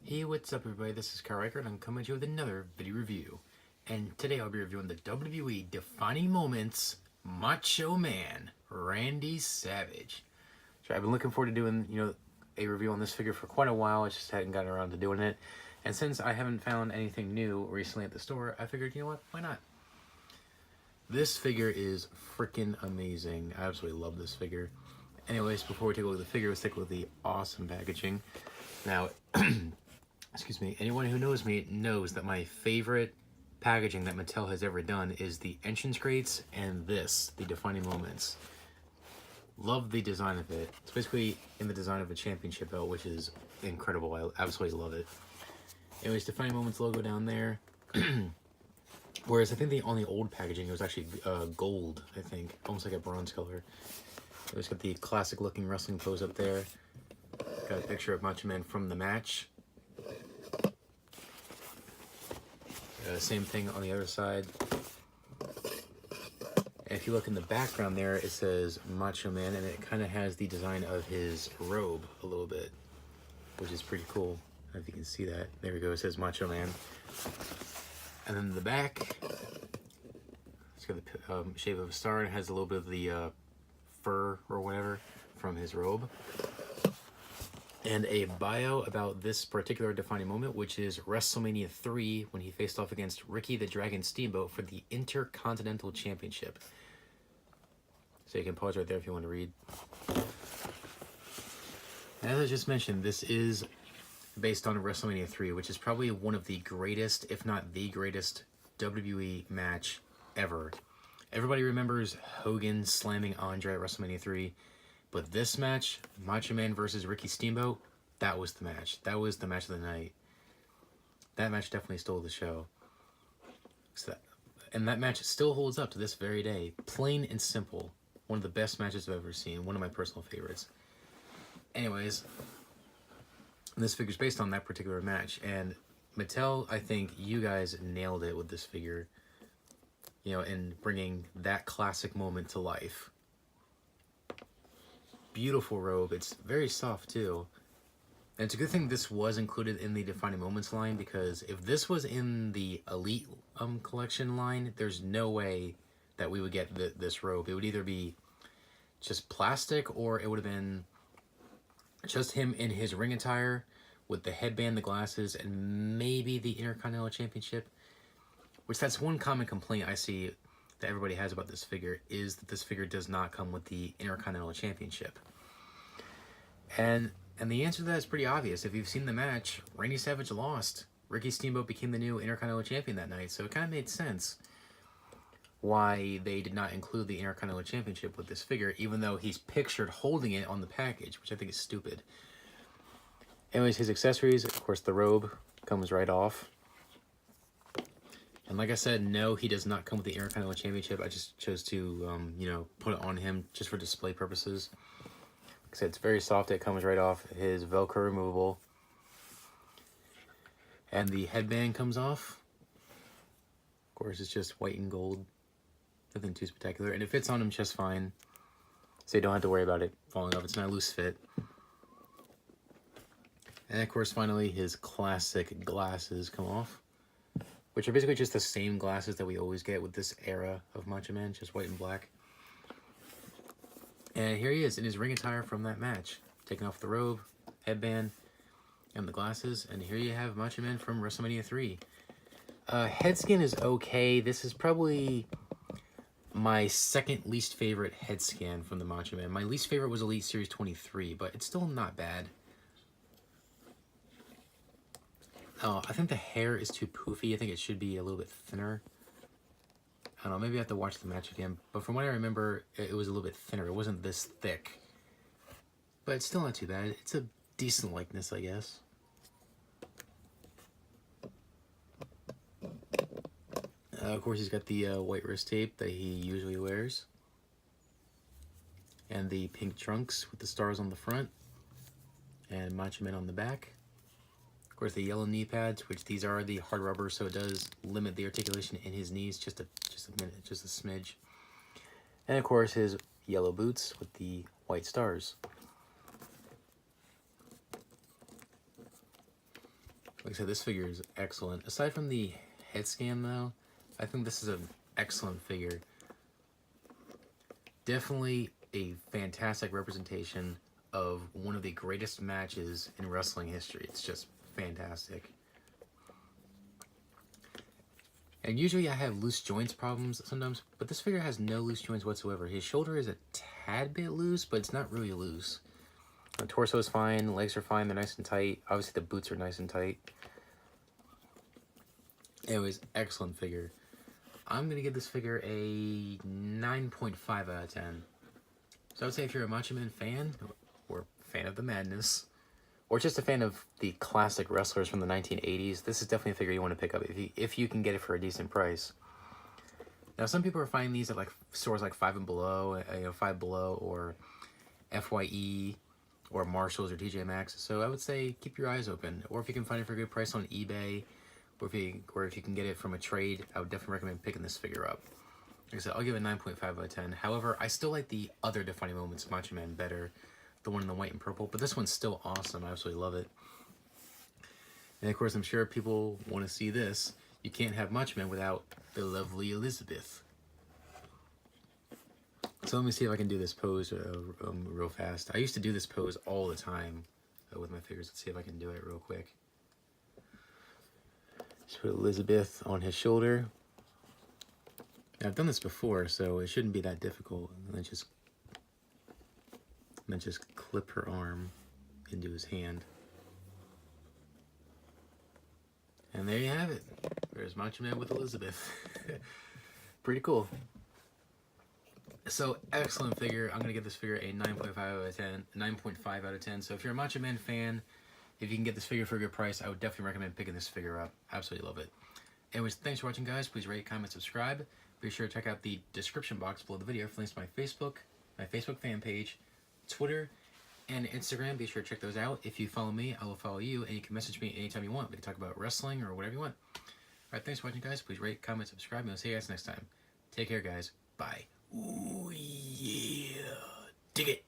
Hey, what's up everybody? This is Kyle Reichert and I'm coming to you with another video review. And today I'll be reviewing the WWE Defining Moments Macho Man, Randy Savage. So I've been looking forward to doing, a review on this figure for quite a while. I just hadn't gotten around to doing it. And since I haven't found anything new recently at the store, I figured, you know what, why not? This figure is freaking amazing. I absolutely love this figure. Anyways, before we take a look at the figure, let's take a look at the awesome packaging. Now, excuse me, anyone who knows me knows that my favorite packaging that Mattel has ever done is the entrance crates and this, the Defining Moments. Love the design of it. It's basically in the design of a championship belt, which is incredible. I absolutely love it. Anyways, Defining Moments logo down there. Whereas I think on the old packaging, it was actually gold, I think. Almost like a bronze color. It's got the classic looking wrestling pose up there. Got a picture of Macho Man from the match. Same thing on the other side. And if you look in the background there, it says Macho Man, and it kind of has the design of his robe a little bit, which is pretty cool. I don't know if you can see that. There we go, it says Macho Man. And then the back, it's got the shape of a star, and it has a little bit of the fur or whatever from his robe. And a bio about this particular defining moment, which is WrestleMania 3 when he faced off against Ricky the Dragon Steamboat for the Intercontinental Championship. So you can pause right there if you want to read. As I just mentioned, this is based on WrestleMania 3, which is probably one of the greatest, if not the greatest, WWE match ever. Everybody remembers Hogan slamming Andre at WrestleMania 3. But this match, Macho Man versus Ricky Steamboat, that was the match. That was the match of the night. That match definitely stole the show. And that match still holds up to this very day. Plain and simple. One of the best matches I've ever seen. One of my personal favorites. Anyways, this figure's based on that particular match. And Mattel, I think you guys nailed it with this figure. In bringing that classic moment to life. Beautiful robe. It's very soft too. And it's a good thing this was included in the Defining Moments line, because if this was in the Elite collection line, there's no way that we would get this robe. It would either be just plastic, or it would have been just him in his ring attire with the headband, the glasses, and maybe the Intercontinental Championship. Which, that's one common complaint I see that everybody has about this figure, is that this figure does not come with the Intercontinental Championship. And the answer to that is pretty obvious. If you've seen the match, Randy Savage lost. Ricky Steamboat became the new Intercontinental Champion that night, so it kind of made sense why they did not include the Intercontinental Championship with this figure, even though he's pictured holding it on the package, which I think is stupid. Anyways, his accessories, of course, the robe comes right off. And like I said, no, he does not come with the Intercontinental Championship. I just chose to, put it on him just for display purposes. Like I said, it's very soft. It comes right off. His Velcro removable. And the headband comes off. Of course, it's just white and gold. Nothing too spectacular. And it fits on him just fine. So you don't have to worry about it falling off. It's not a loose fit. And of course, finally, his classic glasses come off, which are basically just the same glasses that we always get with this era of Macho Man, just white and black. And here he is in his ring attire from that match, taking off the robe, headband, and the glasses. And here you have Macho Man from WrestleMania 3. Head scan is okay. This is probably my second least favorite head scan from the Macho Man. My least favorite was Elite Series 23, but it's still not bad. I think the hair is too poofy. I think it should be a little bit thinner. I don't know, maybe I have to watch the match again. But from what I remember, it was a little bit thinner. It wasn't this thick. But it's still not too bad. It's a decent likeness, I guess. Of course, he's got the white wrist tape that he usually wears. And the pink trunks with the stars on the front. And Macho Man on the back. Of course, the yellow knee pads, which these are the hard rubber, so it does limit the articulation in his knees just a smidge. And of course, his yellow boots with the white stars. Like I said, this figure is excellent. Aside from the head scan, though, I think this is an excellent figure. Definitely a fantastic representation of one of the greatest matches in wrestling history. It's just fantastic. And usually I have loose joints problems sometimes, but this figure has no loose joints whatsoever. His shoulder is a tad bit loose, but it's not really loose. The torso is fine, legs are fine, they're nice and tight. Obviously the boots are nice and tight. Anyways, excellent figure. I'm going to give this figure a 9.5 out of 10. So I would say if you're a Macho Man fan, or fan of the madness, or just a fan of the classic wrestlers from the 1980s, this is definitely a figure you want to pick up if you can get it for a decent price. Now, some people are finding these at like stores like Five Below, Five Below, or FYE, or Marshalls, or TJ Maxx. So I would say keep your eyes open, or if you can find it for a good price on eBay, or if you can get it from a trade, I would definitely recommend picking this figure up. Like I said, I'll give it 9.5 out of 10. However, I still like the other Defining Moments Macho Man better, the one in the white and purple, but this one's still awesome. I absolutely love it. And of course, I'm sure people want to see this. You can't have Macho Man without the lovely Elizabeth. So let me see if I can do this pose real fast. I used to do this pose all the time with my figures. Let's see if I can do it real quick. Just put Elizabeth on his shoulder. Now, I've done this before, so it shouldn't be that difficult. And then just clip her arm into his hand. And there you have it. There's Macho Man with Elizabeth. Pretty cool. So, excellent figure. I'm going to give this figure a 9.5 out of 10. 9.5 out of 10. So, if you're a Macho Man fan, if you can get this figure for a good price, I would definitely recommend picking this figure up. Absolutely love it. Anyways, thanks for watching, guys. Please rate, comment, subscribe. Be sure to check out the description box below the video for links to my Facebook fan page, Twitter, and Instagram. Be sure to check those out. If you follow me, I will follow you, and you can message me anytime you want. We can talk about wrestling or whatever you want. Alright, thanks for watching, guys. Please rate, comment, subscribe, and I'll see you guys next time. Take care, guys. Bye. Ooh, yeah. Dig it.